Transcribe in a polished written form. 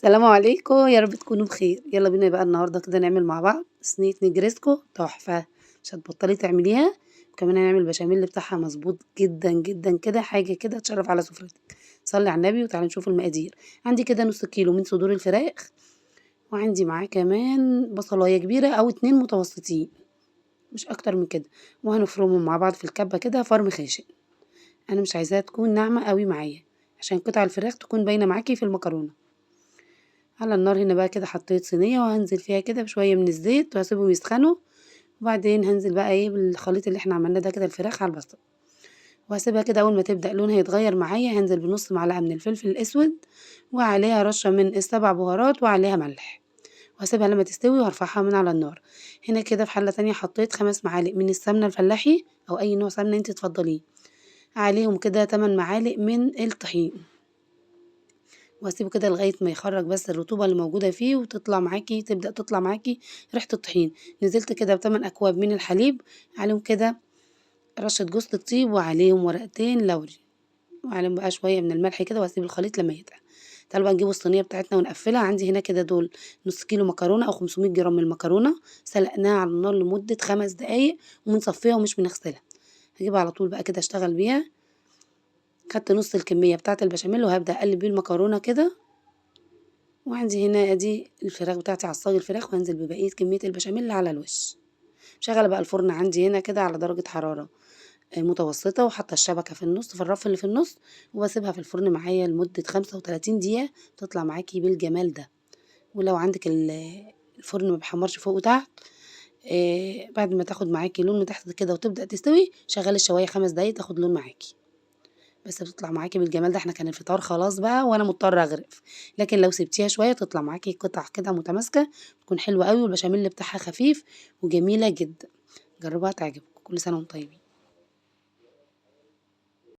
السلام عليكم، يا رب تكونوا بخير. يلا بينا بقى النهارده كده نعمل مع بعض صينية نجريسكو تحفة، مش هتبطلي تعمليها. وكمان هنعمل بشاميل بتاعها مظبوط جدا جدا كده، حاجة كده تشرف على سفرتك. صلي على النبي وتعالي نشوف المقادير. عندي كده نص كيلو من صدور الفراخ، وعندي معاه كمان بصلاية كبيرة أو اتنين متوسطين، مش أكتر من كده. وهنفرمهم مع بعض في الكبة كده فرم خاشن. أنا مش عايزاها تكون ناعمة قوي معايا، عشان قطع الفراخ تكون باينة معاكي في المكرونة. على النار هنا بقى كده حطيت صينية وهنزل فيها كده بشوية من الزيت وهسيبهم يسخنوا. وبعدين هنزل بقى ايه بالخليط اللي احنا عملناه ده كده، الفراخ على البصل. وهسيبها كده اول ما تبدأ لونها يتغير معايا هنزل بنص معلقة من الفلفل الاسود، وعليها رشة من السبع بهارات وعليها ملح. وهسيبها لما تستوي وهرفعها من على النار. هنا كده في حلة تانية حطيت 5 معالق من السمنة الفلاحي او اي نوع سمنة انت تفضليه. عليهم كده 8 معالق من الطحين. واسيبه كده لغاية ما يخرج بس الرطوبة اللي موجودة فيه وتطلع معاكي، تبدأ تطلع معاكي ريحة الطحين. نزلت كده ب8 أكواب من الحليب، عليهم كده رشة جوز الطيب وعليهم ورقتين لوري، وعليهم بقى شوية من الملح كده، واسيب الخليط لما يتقل. تعالوا بقى نجيب الصينية بتاعتنا ونقفلها. عندي هنا كده دول نص كيلو مكرونة أو 500 جرام من المكرونة، سلقناها على النار لمدة 5 دقايق وبنصفيها ومش بنغسلها. هجيبها على طول بقى كده اشتغل بيها. خدت نص الكمية بتاعة البشاميل وهبدأ أقلب بيه المكرونة كده. وعندي هنا ادي الفراخ بتاعتي على صاج الفراخ، وهنزل ببقية كمية البشاميل على الوش. مشغلة بقى الفرن عندي هنا كده على درجة حرارة متوسطة، وحاطة الشبكة في النص في الرف اللي في النص، وبسيبها في الفرن معايا لمدة 35 دقيقة تطلع معاكي بالجمال ده. ولو عندك الفرن ما بيحمرش فوق وتحت، بعد ما تاخد معاكي لون من تحت كده وتبدأ تستوي شغلي الشواية 5 دقايق تاخد لون معاكي. بس بتطلع معاكي بالجمال ده. احنا كان الفطار خلاص بقى وانا مضطرة اغرف، لكن لو سبتيها شوية تطلع معاكي قطع كده متماسكة، تكون حلوة قوي والبشاميل بتاعها خفيف وجميلة جدا. جربوها تعجبكم. كل سنة وانتم طيبين.